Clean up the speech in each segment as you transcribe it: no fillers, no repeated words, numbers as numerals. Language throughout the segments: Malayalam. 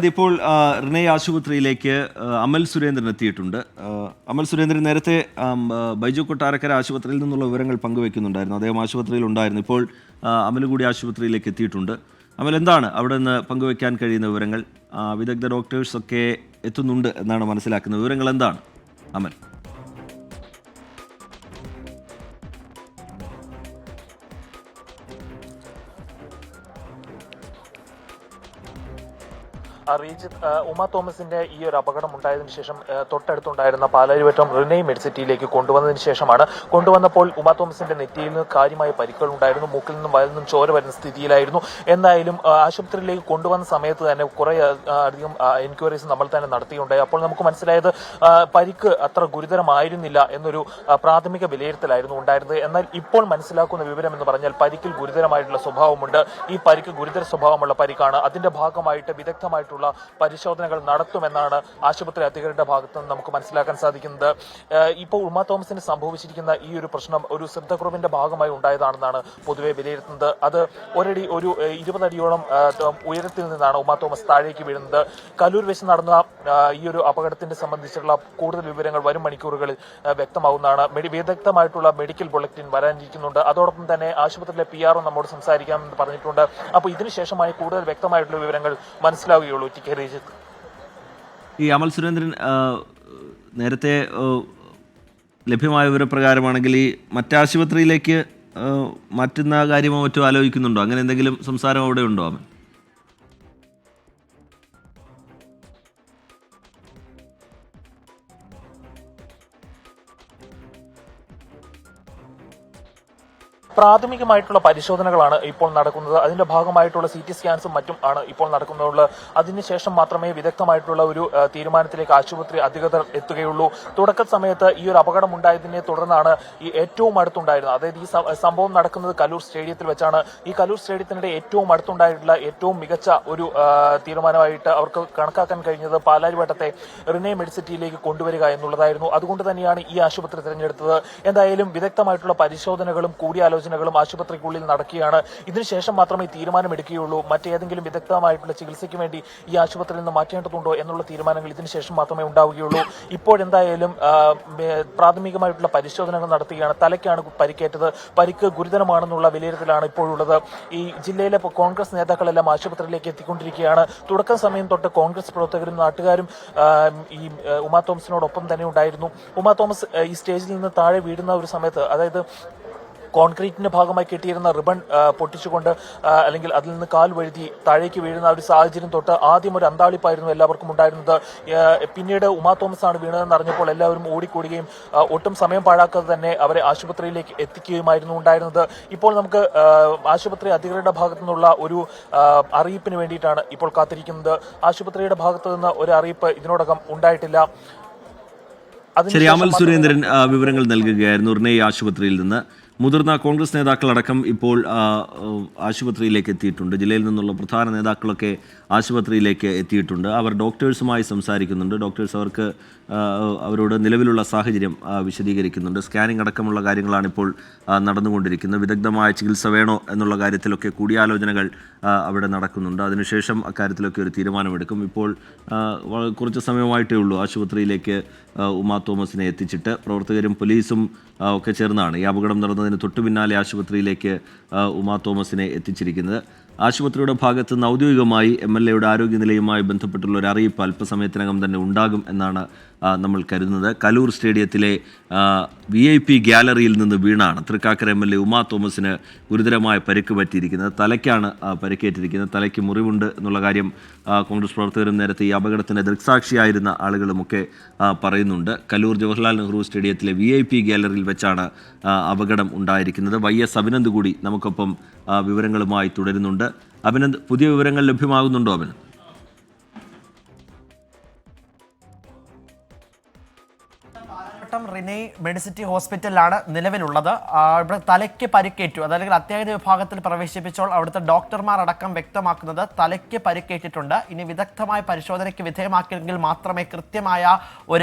ഇപ്പോൾ റിനൈ ആശുപത്രിയിലേക്ക് അമൽ സുരേന്ദ്രൻ എത്തിയിട്ടുണ്ട്. അമൽ സുരേന്ദ്രൻ നേരത്തെ ബൈജു കൊട്ടാരക്കര ആശുപത്രിയിൽ നിന്നുള്ള വിവരങ്ങൾ പങ്കുവെക്കുന്നുണ്ടായിരുന്നു. അദ്ദേഹം ആശുപത്രിയിൽ ഉണ്ടായിരുന്നു. ഇപ്പോൾ അമൽ കൂടി ആശുപത്രിയിലേക്ക് എത്തിയിട്ടുണ്ട്. അമൽ, എന്താണ് അവിടെ നിന്ന് പങ്കുവെക്കാൻ കഴിയുന്ന വിവരങ്ങൾ? വിദഗ്ധ ഡോക്ടേഴ്സൊക്കെ എത്തുന്നുണ്ട് എന്നാണ് മനസ്സിലാക്കുന്നത്. വിവരങ്ങൾ എന്താണ് അമൽ? ഉമ തോമസിന്റെ ഈ ഒരു അപകടം ഉണ്ടായതിനു ശേഷം തൊട്ടടുത്തുണ്ടായിരുന്ന പാലാരിവട്ടം റിനൈ മെഡിസിറ്റിയിലേക്ക് കൊണ്ടുവന്നതിന് ശേഷമാണ്. കൊണ്ടുവന്നപ്പോൾ ഉമ തോമസിന്റെ നെറ്റിയിൽ നിന്ന് കാര്യമായ പരിക്കുകൾ ഉണ്ടായിരുന്നു. മൂക്കിൽ നിന്നും വയലിൽ നിന്നും ചോര വരുന്ന സ്ഥിതിയിലായിരുന്നു. എന്തായാലും ആശുപത്രിയിലേക്ക് കൊണ്ടുവന്ന സമയത്ത് തന്നെ കുറെ അധികം എൻക്വയറീസ് നമ്മൾ തന്നെ നടത്തിയുണ്ടായി. അപ്പോൾ നമുക്ക് മനസ്സിലായത് പരിക്ക് അത്ര ഗുരുതരമായിരുന്നില്ല എന്നൊരു പ്രാഥമിക വിലയിരുത്തലായിരുന്നു ഉണ്ടായിരുന്നത്. എന്നാൽ ഇപ്പോൾ മനസ്സിലാക്കുന്ന വിവരം എന്ന് പറഞ്ഞാൽ പരിക്കിൽ ഗുരുതരമായിട്ടുള്ള സ്വഭാവമുണ്ട്. ഈ പരിക്ക് ഗുരുതര സ്വഭാവമുള്ള പരിക്കാണ്. അതിന്റെ ഭാഗമായിട്ട് വിദഗ്ധമായിട്ടുള്ള പരിശോധനകൾ നടത്തുമെന്നാണ് ആശുപത്രി അധികൃതരുടെ ഭാഗത്ത് നിന്ന് നമുക്ക് മനസ്സിലാക്കാൻ സാധിക്കുന്നത്. ഇപ്പോൾ ഉമ തോമസിന് സംഭവിച്ചിരിക്കുന്ന ഈ ഒരു പ്രശ്നം ഒരു ശ്രദ്ധക്കുറവിന്റെ ഭാഗമായി ഉണ്ടായതാണെന്നാണ് പൊതുവെ വിലയിരുത്തുന്നത്. അത് ഒരു 20 അടിയോളം ഉയരത്തിൽ നിന്നാണ് ഉമ തോമസ് താഴേക്ക് വീഴുന്നത്. കലൂർ വെച്ച് നടന്ന ഈ ഒരു അപകടത്തിന്റെ സംബന്ധിച്ചുള്ള കൂടുതൽ വിവരങ്ങൾ വരും മണിക്കൂറുകളിൽ വ്യക്തമാവുന്നതാണ്. വിദഗ്ധമായിട്ടുള്ള മെഡിക്കൽ ബുള്ളറ്റിൻ വരാനിരിക്കുന്നുണ്ട്. അതോടൊപ്പം തന്നെ ആശുപത്രിയിലെ PR നമ്മോട് സംസാരിക്കാമെന്ന് പറഞ്ഞിട്ടുണ്ട്. അപ്പോൾ ഇതിനുശേഷമായി കൂടുതൽ വ്യക്തമായിട്ടുള്ള വിവരങ്ങൾ മനസ്സിലാവുകയുള്ളൂ. ഈ അമൽ സുരേന്ദ്രൻ, നേരത്തെ ലഭ്യമായ വിവരപ്രകാരമാണെങ്കിൽ ഈ മറ്റാശുപത്രിയിലേക്ക് മാറ്റുന്ന കാര്യമോ മറ്റോ ആലോചിക്കുന്നുണ്ടോ? അങ്ങനെ എന്തെങ്കിലും സംസാരം അവിടെ ഉണ്ടോ അമൽ? പ്രാഥമികമായിട്ടുള്ള പരിശോധനകളാണ് ഇപ്പോൾ നടക്കുന്നത്. അതിന്റെ ഭാഗമായിട്ടുള്ള CT സ്കാൻസും മറ്റും ആണ് ഇപ്പോൾ നടക്കുന്നത്. അതിനുശേഷം മാത്രമേ വിദഗ്ധമായിട്ടുള്ള ഒരു തീരുമാനത്തിലേക്ക് ആശുപത്രി അധികൃതർ എത്തുകയുള്ളൂ. തുടക്ക സമയത്ത് ഈ ഒരു അപകടം ഉണ്ടായതിനെ തുടർന്നാണ് ഈ ഏറ്റവും അടുത്തുണ്ടായിരുന്നത്, അതായത് ഈ സംഭവം നടക്കുന്നത് കലൂർ സ്റ്റേഡിയത്തിൽ വെച്ചാണ്. ഈ കലൂർ സ്റ്റേഡിയത്തിന്റെ ഏറ്റവും അടുത്തുണ്ടായിട്ടുള്ള ഏറ്റവും മികച്ച ഒരു തീരുമാനമായിട്ട് അവർക്ക് കണക്കാക്കാൻ കഴിഞ്ഞത് പാലാരിവട്ടത്തെ റിനൈ മെഡിസിറ്റിയിലേക്ക് കൊണ്ടുവരിക എന്നുള്ളതായിരുന്നു. അതുകൊണ്ട് തന്നെയാണ് ഈ ആശുപത്രി തിരഞ്ഞെടുത്തത്. എന്തായാലും വിദഗ്ധമായിട്ടുള്ള പരിശോധനകളും കൂടിയാലോചന ആശുപത്രിക്കുള്ളിൽ നടക്കുകയാണ്. ഇതിനുശേഷം മാത്രമേ തീരുമാനമെടുക്കുകയുള്ളൂ. മറ്റേതെങ്കിലും വിദഗ്ധമായിട്ടുള്ള ചികിത്സയ്ക്ക് വേണ്ടി ഈ ആശുപത്രിയിൽ നിന്ന് മാറ്റേണ്ടതുണ്ടോ എന്നുള്ള തീരുമാനങ്ങൾ ഇതിനുശേഷം മാത്രമേ ഉണ്ടാവുകയുള്ളൂ. ഇപ്പോഴെന്തായാലും പ്രാഥമികമായിട്ടുള്ള പരിശോധനകൾ നടത്തുകയാണ്. തലയ്ക്കാണ് പരിക്കേറ്റത്. പരിക്ക് ഗുരുതരമാണെന്നുള്ള വിലയിരുത്തലാണ് ഇപ്പോഴുള്ളത്. ഈ ജില്ലയിലെ കോൺഗ്രസ് നേതാക്കളെല്ലാം ആശുപത്രിയിലേക്ക് എത്തിക്കൊണ്ടിരിക്കുകയാണ്. തുടക്കം സമയം തൊട്ട് കോൺഗ്രസ് പ്രവർത്തകരും നാട്ടുകാരും ഈ ഉമ തോമസിനോടൊപ്പം തന്നെ ഉണ്ടായിരുന്നു. ഉമ തോമസ് ഈ സ്റ്റേജിൽ നിന്ന് താഴെ വീഴുന്ന ഒരു സമയത്ത്, അതായത് കോൺക്രീറ്റിന്റെ ഭാഗമായി കെട്ടിയിരുന്ന റിബൺ പൊട്ടിച്ചുകൊണ്ട് അല്ലെങ്കിൽ അതിൽ നിന്ന് കാൽ വഴുതി താഴേക്ക് വീഴുന്ന ഒരു സാഹചര്യം തൊട്ട് ആദ്യം ഒരു അന്താളിപ്പായിരുന്നു എല്ലാവർക്കും ഉണ്ടായിരുന്നത്. പിന്നീട് ഉമ തോമസ് ആണ് വീണതെന്ന് അറിഞ്ഞപ്പോൾ എല്ലാവരും ഓടിക്കൂടുകയും ഒട്ടും സമയം പാഴാക്കാതെ തന്നെ അവരെ ആശുപത്രിയിലേക്ക് എത്തിക്കുകയുമായിരുന്നു ഉണ്ടായിരുന്നത്. ഇപ്പോൾ നമുക്ക് ആശുപത്രി അധികൃതരുടെ ഭാഗത്തു നിന്നുള്ള ഒരു അറിയിപ്പിന് വേണ്ടിയിട്ടാണ് ഇപ്പോൾ കാത്തിരിക്കുന്നത്. ആശുപത്രിയുടെ ഭാഗത്തു നിന്ന് ഒരു അറിയിപ്പ് ഇതിനോടകം ഉണ്ടായിട്ടില്ല. ശരി, അമൽ സുരേന്ദ്രൻ വിവരങ്ങൾ നൽകുകയായിരുന്നു റിനൈ ആശുപത്രിയിൽ നിന്ന്. മുതിർന്ന കോൺഗ്രസ് നേതാക്കളടക്കം ഇപ്പോൾ ആശുപത്രിയിലേക്ക് എത്തിയിട്ടുണ്ട്. ജില്ലയിൽ നിന്നുള്ള പ്രധാന നേതാക്കളൊക്കെ ആശുപത്രിയിലേക്ക് എത്തിയിട്ടുണ്ട്. അവർ ഡോക്ടേഴ്സുമായി സംസാരിക്കുന്നുണ്ട്. ഡോക്ടേഴ്സ് അവരോട് നിലവിലുള്ള സാഹചര്യം വിശദീകരിക്കുന്നുണ്ട്. സ്കാനിംഗ് അടക്കമുള്ള കാര്യങ്ങളാണ് ഇപ്പോൾ നടന്നുകൊണ്ടിരിക്കുന്നത്. വിദഗ്ധമായ ചികിത്സ വേണോ എന്നുള്ള കാര്യത്തിലൊക്കെ കൂടിയാലോചനകൾ അവിടെ നടക്കുന്നുണ്ട്. അതിനുശേഷം അക്കാര്യത്തിലൊക്കെ ഒരു തീരുമാനമെടുക്കും. ഇപ്പോൾ കുറച്ച് സമയമായിട്ടേ ഉള്ളൂ ആശുപത്രിയിലേക്ക് ഉമ തോമസിനെ എത്തിച്ചിട്ട്. പ്രവർത്തകരും പോലീസും ഒക്കെ ചേർന്നാണ് ഈ അപകടം നടന്നതിന് തൊട്ടു പിന്നാലെ ആശുപത്രിയിലേക്ക് ഉമ തോമസിനെ എത്തിച്ചിരിക്കുന്നത്. ആശുപത്രിയുടെ ഭാഗത്ത് നിന്ന് ഔദ്യോഗികമായി MLAയുടെ ആരോഗ്യനിലയുമായി ബന്ധപ്പെട്ടുള്ള ഒരു അറിയിപ്പ് അല്പസമയത്തിനകം തന്നെ ഉണ്ടാകും എന്നാണ് നമ്മൾ കരുതുന്നത്. കലൂർ സ്റ്റേഡിയത്തിലെ VIP ഗ്യാലറിയിൽ നിന്ന് വീണാണ് തൃക്കാക്കര MLA ഉമ തോമസിന് ഗുരുതരമായ പരിക്ക് പറ്റിയിരിക്കുന്നത്. തലയ്ക്കാണ് പരിക്കേറ്റിരിക്കുന്നത്. തലയ്ക്ക് മുറിവുണ്ട് എന്നുള്ള കാര്യം കോൺഗ്രസ് പ്രവർത്തകരും നേരത്തെ ഈ അപകടത്തിൻ്റെ ദൃക്സാക്ഷിയായിരുന്ന ആളുകളുമൊക്കെ പറയുന്നുണ്ട്. കലൂർ ജവഹർലാൽ നെഹ്റു സ്റ്റേഡിയത്തിലെ VIP ഗ്യാലറിയിൽ വെച്ചാണ് അപകടം ഉണ്ടായിരിക്കുന്നത്. YS അഭിനന്ദ് കൂടി നമുക്കൊപ്പം വിവരങ്ങളുമായി തുടരുന്നുണ്ട്. അഭിനന്ദ്, പുതിയ വിവരങ്ങൾ ലഭ്യമാകുന്നുണ്ടോ അഭിനന്ദ്? പാലാരിവട്ടം റിനെ മെഡിസിറ്റി ഹോസ്പിറ്റലിലാണ് നിലവിലുള്ളത്. ഇവിടെ തലയ്ക്ക് പരിക്കേറ്റു, അതല്ലെങ്കിൽ അത്യാഹിത വിഭാഗത്തിൽ പ്രവേശിപ്പിച്ചപ്പോൾ അവിടുത്തെ ഡോക്ടർമാർ അടക്കം വ്യക്തമാക്കുന്നത് തലയ്ക്ക് പരിക്കേറ്റിട്ടുണ്ട്. ഇനി വിദഗ്ധമായ പരിശോധനയ്ക്ക് വിധേയമാക്കിയെങ്കിൽ മാത്രമേ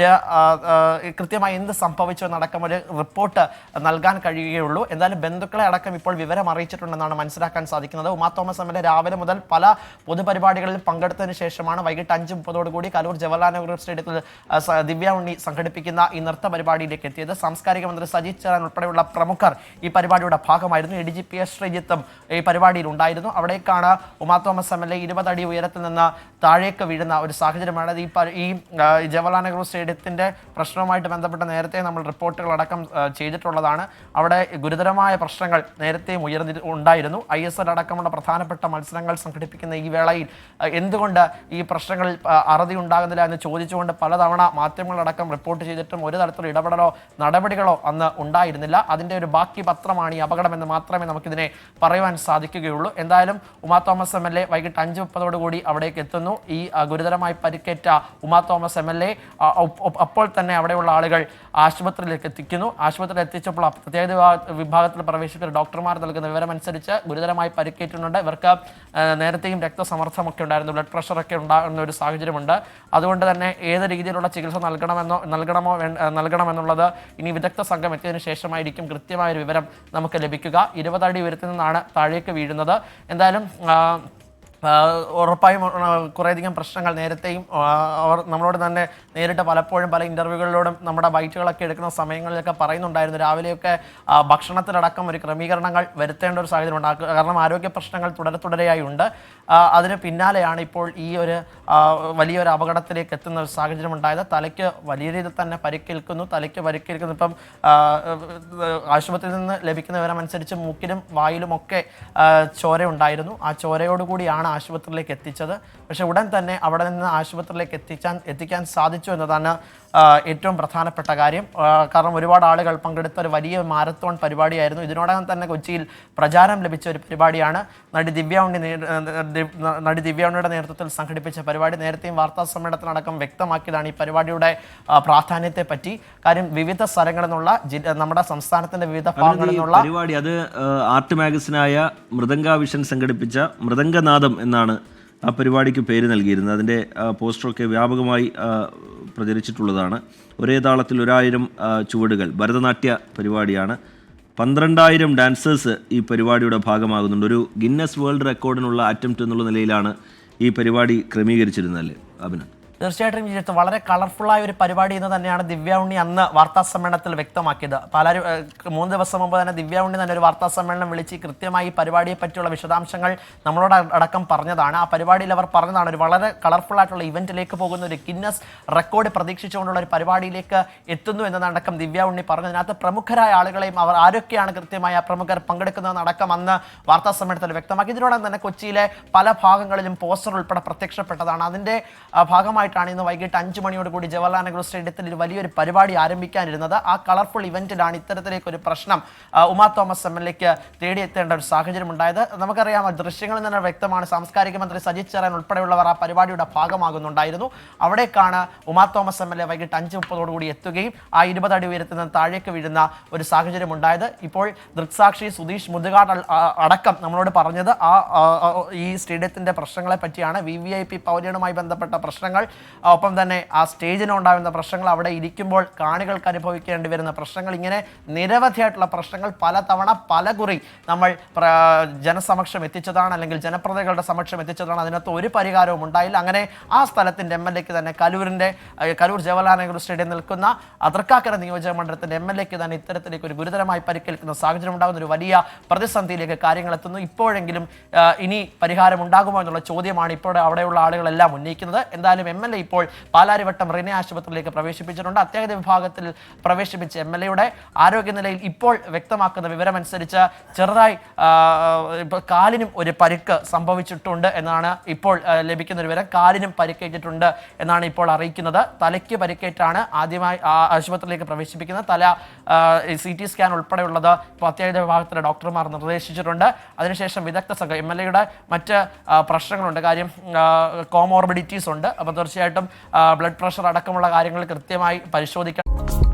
കൃത്യമായി എന്ത് സംഭവിച്ചു എന്നടക്കം ഒരു റിപ്പോർട്ട് നൽകാൻ കഴിയുകയുള്ളൂ. എന്തായാലും ബന്ധുക്കളെ അടക്കം ഇപ്പോൾ വിവരം അറിയിച്ചിട്ടുണ്ടെന്നാണ് മനസ്സിലാക്കാൻ സാധിക്കുന്നത്. Uma Thomas M L A രാവിലെ മുതൽ പല പൊതുപരിപാടികളിൽ പങ്കെടുത്തതിന് ശേഷമാണ് വൈകിട്ട് 5:30 കലൂർ ജവഹർലാൽ നെഹ്റു സ്റ്റേഡിയത്തിൽ ദിവ്യ ഉണ്ണി സംഘടിപ്പിക്കുന്ന ഈ നൃത്ത പരിപാടിയിലേക്ക് എത്തിയത്. സാംസ്കാരിക മന്ത്രി സജി ചെറിയാൻ ഉൾപ്പെടെയുള്ള പ്രമുഖർ ഈ പരിപാടിയുടെ ഭാഗമായിരുന്നു. ADGP ശ്രീജിത്തും ഈ പരിപാടിയിൽ ഉണ്ടായിരുന്നു. അവിടേക്കാണ് Uma Thomas M L A 20 അടി ഉയരത്തിൽ നിന്ന് താഴേക്ക് വീഴുന്ന ഒരു സാഹചര്യമാണ്. ഈ ജവഹർലാൽ നെഹ്റു സ്റ്റേഡിയത്തിന്റെ പ്രശ്നവുമായിട്ട് ബന്ധപ്പെട്ട് നേരത്തെ നമ്മൾ റിപ്പോർട്ടുകളടക്കം ചെയ്തിട്ടുള്ളതാണ്. അവിടെ ഗുരുതരമായ പ്രശ്നങ്ങൾ നേരത്തെയും ഉണ്ടായിരുന്നു. ISL അടക്കമുള്ള പ്രധാനപ്പെട്ട മത്സരങ്ങൾ സംഘടിപ്പിക്കുന്ന ഈ വേളയിൽ എന്തുകൊണ്ട് ഈ പ്രശ്നങ്ങളിൽ അറുതി ഉണ്ടാകുന്നില്ല എന്ന് ചോദിച്ചുകൊണ്ട് പലതവണ മാധ്യമങ്ങളടക്കം റിപ്പോർട്ട് ചെയ്തിട്ടും ഒരു തരത്തിലുള്ള ഇടപെടലോ നടപടികളോ അന്ന് ഉണ്ടായിരുന്നില്ല. അതിൻ്റെ ഒരു ബാക്കി പത്രമാണ് ഈ അപകടമെന്ന് മാത്രമേ നമുക്കിതിനെ പറയുവാൻ സാധിക്കുകയുള്ളൂ. എന്തായാലും Uma Thomas M L A വൈകിട്ട് 5:30 അവിടേക്ക് എത്തുന്നു. ഈ ഗുരുതരമായി പരിക്കേറ്റ Uma Thomas M L A അപ്പോൾ തന്നെ അവിടെയുള്ള ആളുകൾ ആശുപത്രിയിലേക്ക് എത്തിക്കുന്നു. ആശുപത്രിയിൽ എത്തിച്ചപ്പോൾ പ്രത്യേക വിഭാഗത്തിൽ പ്രവേശിക്കുന്ന ഡോക്ടർമാർ നൽകുന്ന വിവരമനുസരിച്ച് ഗുരുതരമായി പരിക്കേറ്റുന്നുണ്ട്. ഇവർക്ക് നേരത്തെയും രക്തസമ്മർദ്ദമൊക്കെ ഉണ്ടായിരുന്നു, ബ്ലഡ് പ്രഷറൊക്കെ ഉണ്ടാകുന്ന ഒരു സാഹചര്യമുണ്ട്. അതുകൊണ്ട് തന്നെ ഏത് രീതിയിലുള്ള ചികിത്സ നൽകണമെന്നുള്ളത് ഇനി വിദഗ്ധ സംഘം എത്തിയതിനു ശേഷമായിരിക്കും കൃത്യമായൊരു വിവരം നമുക്ക് ലഭിക്കുക. 20 അടി ഉയരത്തിൽ നിന്നാണ് താഴേക്ക് വീഴുന്നത്. എന്തായാലും ഉറപ്പായും കുറേയധികം പ്രശ്നങ്ങൾ നേരത്തെയും അവർ നമ്മളോട് തന്നെ നേരിട്ട് പലപ്പോഴും പല ഇൻ്റർവ്യൂകളിലൂടെ നമ്മുടെ ബൈറ്റുകളൊക്കെ എടുക്കുന്ന സമയങ്ങളിലൊക്കെ പറയുന്നുണ്ടായിരുന്നു. രാവിലെയൊക്കെ ഭക്ഷണത്തിലടക്കം ഒരു ക്രമീകരണങ്ങൾ വരുത്തേണ്ട ഒരു സാഹചര്യം ഉണ്ട്. കാരണം ആരോഗ്യ പ്രശ്നങ്ങൾ തുടരെയായി ഉണ്ട്. അതിന് പിന്നാലെയാണ് ഇപ്പോൾ ഈ ഒരു വലിയൊരു അപകടത്തിലേക്ക് എത്തുന്ന ഒരു സാഹചര്യം ഉണ്ടായത്. തലയ്ക്ക് വലിയ രീതിയിൽ തന്നെ പരിക്കേൽക്കുന്നു. ഇപ്പം ആശുപത്രിയിൽ നിന്ന് ലഭിക്കുന്ന വിവരമനുസരിച്ച് മൂക്കിലും വായിലുമൊക്കെ ചോര ഉണ്ടായിരുന്നു. ആ ചോരയോടുകൂടിയാണ് ആശുപത്രിയിലേക്ക് എത്തിച്ചത്. പക്ഷെ ഉടൻ തന്നെ അവിടെ നിന്ന് ആശുപത്രിയിലേക്ക് എത്തിക്കാൻ സാധിച്ചു എന്നതാണ് ഏറ്റവും പ്രധാനപ്പെട്ട കാര്യം. കാരണം ഒരുപാട് ആളുകൾ പങ്കെടുത്ത ഒരു വലിയ മാരത്തോൺ പരിപാടിയായിരുന്നു. ഇതിനോടകം തന്നെ കൊച്ചിയിൽ പ്രചാരം ലഭിച്ച ഒരു പരിപാടിയാണ് നടി ദിവ്യ ഉണ്ണിയുടെ നേതൃത്വത്തിൽ സംഘടിപ്പിച്ച പരിപാടി. നേരത്തെയും വാർത്താ സമ്മേളനത്തിലടക്കം വ്യക്തമാക്കിയതാണ് ഈ പരിപാടിയുടെ പ്രാധാന്യത്തെ പറ്റി. കാര്യം വിവിധ സ്ഥലങ്ങളിൽ നിന്നുള്ള നമ്മുടെ സംസ്ഥാനത്തിന്റെ വിവിധ ഭാഗങ്ങളിൽ നിന്നുള്ള പരിപാടി അത് ആർട്ട് മാഗസിനായ മൃദംഗ വിഷൻ സംഘടിപ്പിച്ച മൃദംഗനാദം എന്നാണ് ആ പരിപാടിക്ക് പേര് നൽകിയിരുന്നത്. അതിൻ്റെ പോസ്റ്ററൊക്കെ വ്യാപകമായി പ്രചരിച്ചിട്ടുള്ളതാണ്. ഒരേ താളത്തിൽ 1000 ചുവടുകൾ ഭരതനാട്യ പരിപാടിയാണ്. 12,000 ഡാൻസേഴ്സ് ഈ പരിപാടിയുടെ ഭാഗമാകുന്നുണ്ട്. ഒരു ഗിന്നസ് വേൾഡ് റെക്കോർഡിനുള്ള അറ്റംപ്റ്റ് എന്നുള്ള നിലയിലാണ് ഈ പരിപാടി ക്രമീകരിച്ചിരുന്നതല്ലേ അഭിനന്ദ്? തീർച്ചയായിട്ടും ജീവിതത്തിൽ വളരെ കളർഫുള്ളായ ഒരു പരിപാടി എന്ന് തന്നെയാണ് ദിവ്യ ഉണ്ണി അന്ന് വാർത്താ സമ്മേളനത്തിൽ വ്യക്തമാക്കിയത്. 3 ദിവസം മുമ്പ് തന്നെ ദിവ്യ ഉണ്ണി തന്നെ ഒരു വാർത്താ സമ്മേളനം വിളിച്ച് കൃത്യമായി ഈ പരിപാടിയെ പറ്റിയുള്ള വിശദാംശങ്ങൾ നമ്മളോട് അടക്കം പറഞ്ഞതാണ്. ആ പരിപാടിയിൽ അവർ പറഞ്ഞതാണ് ഒരു വളരെ കളർഫുൾ ആയിട്ടുള്ള ഇവന്റിലേക്ക് പോകുന്ന ഒരു ഗിന്നസ് റെക്കോർഡ് പ്രതീക്ഷിച്ചുകൊണ്ടുള്ള ഒരു പരിപാടിയിലേക്ക് എത്തുന്നു എന്നതടക്കം ദിവ്യ ഉണ്ണി പറഞ്ഞതിനകത്ത് പ്രമുഖരായ ആളുകളെയും അവർ ആരൊക്കെയാണ് കൃത്യമായി ആ പ്രമുഖർ പങ്കെടുക്കുന്നതെന്നടക്കം അന്ന് വാർത്താ സമ്മേളനത്തിൽ വ്യക്തമാക്കി. ഇതിനോടൊപ്പം തന്നെ കൊച്ചിയിലെ പല ഭാഗങ്ങളിലും പോസ്റ്റർ ഉൾപ്പെടെ പ്രത്യക്ഷപ്പെട്ടതാണ്. അതിൻ്റെ ഭാഗമായി ഇന്ന് വൈകിട്ട് 5 മണിയോടുകൂടി ജവഹർലാൽ നെഹ്റു സ്റ്റേഡിയത്തിൽ വലിയൊരു പരിപാടി ആരംഭിക്കാനിരുന്നത്. ആ കളർഫുൾ ഇവന്റിലാണ് ഇത്തരത്തിലേക്കൊരു പ്രശ്നം ഉമാ തോമസ് എം എൽ എക്ക് തേടിയെത്തേണ്ട ഒരു സാഹചര്യം ഉണ്ടായത്. നമുക്കറിയാം, ദൃശ്യങ്ങളിൽ നിന്ന് വ്യക്തമാണ്. സാംസ്കാരിക മന്ത്രി സജി ചെറിയാൻ ഉൾപ്പെടെയുള്ളവർ ആ പരിപാടിയുടെ ഭാഗമാകുന്നുണ്ടായിരുന്നു. അവിടേക്കാണ് Uma Thomas M L A വൈകിട്ട് 5:30 എത്തുകയും ആ 20 അടി ഉയരത്തിൽ നിന്ന് താഴേക്ക് വീഴുന്ന ഒരു സാഹചര്യം ഉണ്ടായത്. ഇപ്പോൾ ദൃക്സാക്ഷി സുധീഷ് മുതുകാട് അടക്കം നമ്മളോട് പറഞ്ഞത് ഈ സ്റ്റേഡിയത്തിന്റെ പ്രശ്നങ്ങളെ പറ്റിയാണ്. VVIP പൗര്യനുമായി ബന്ധപ്പെട്ട പ്രശ്നങ്ങൾ, ഒപ്പം തന്നെ ആ സ്റ്റേജിനുണ്ടാകുന്ന പ്രശ്നങ്ങൾ, അവിടെ ഇരിക്കുമ്പോൾ കാണികൾക്ക് അനുഭവിക്കേണ്ടി വരുന്ന പ്രശ്നങ്ങൾ, ഇങ്ങനെ നിരവധിയായിട്ടുള്ള പ്രശ്നങ്ങൾ പലതവണ പലകുറി നമ്മൾ ജനസമക്ഷം എത്തിച്ചതാണ്, അല്ലെങ്കിൽ ജനപ്രതിനിധികളുടെ സമക്ഷം എത്തിച്ചതാണ്. അതിനകത്ത് ഒരു പരിഹാരവും ഉണ്ടായില്ല. അങ്ങനെ ആ സ്ഥലത്തിൻ്റെ MLA-ക്ക് തന്നെ കലൂർ ജവഹർലാൽ നെഹ്റു സ്റ്റേഡിയം നിൽക്കുന്ന തൃക്കാക്കര നിയോജക മണ്ഡലത്തിൻ്റെ MLA-ക്ക് തന്നെ ഇത്തരത്തിലേക്ക് ഒരു ഗുരുതരമായി പരിക്കേൽക്കുന്ന സാഹചര്യം ഉണ്ടാകുന്ന ഒരു വലിയ പ്രതിസന്ധിയിലേക്ക് കാര്യങ്ങൾ എത്തുന്നു. ഇപ്പോഴെങ്കിലും ഇനി പരിഹാരം ഉണ്ടാകുമോ എന്നുള്ള ചോദ്യമാണ് ഇപ്പോൾ അവിടെയുള്ള ആളുകളെല്ലാം ഉന്നയിക്കുന്നത്. എന്തായാലും MLA ഇപ്പോൾ പാലാരിവട്ടം റിനെ ആശുപത്രിയിലേക്ക് പ്രവേശിപ്പിച്ചിട്ടുണ്ട്. അത്യാഹിത വിഭാഗത്തിൽ പ്രവേശിപ്പിച്ച MLA-യുടെ ആരോഗ്യനിലയിൽ ഇപ്പോൾ വ്യക്തമാക്കുന്ന വിവരമനുസരിച്ച് ചെറുതായി കാലിനും ഒരു പരിക്ക് സംഭവിച്ചിട്ടുണ്ട് എന്നാണ് ഇപ്പോൾ ലഭിക്കുന്ന ഒരു വിവരം. കാലിനും പരിക്കേറ്റിട്ടുണ്ട് എന്നാണ് ഇപ്പോൾ അറിയിക്കുന്നത്. തലയ്ക്ക് പരിക്കേറ്റാണ് ആദ്യമായി ആശുപത്രിയിലേക്ക് പ്രവേശിപ്പിക്കുന്നത്. തല CT സ്കാൻ ഉൾപ്പെടെയുള്ളത് ഇപ്പോൾ അത്യാഹിത വിഭാഗത്തിലെ ഡോക്ടർമാർ നിർദ്ദേശിച്ചിട്ടുണ്ട്. അതിനുശേഷം വിദഗ്ധ സംഘം MLA-യുടെ മറ്റ് പ്രശ്നങ്ങളുണ്ട്. കാര്യം കോമോർബിഡിറ്റീസ് ഉണ്ട്. അപ്പോൾ തീർച്ചയായിട്ടും ബ്ലഡ് പ്രഷർ അടക്കമുള്ള കാര്യങ്ങൾ കൃത്യമായി പരിശോധിക്കണം.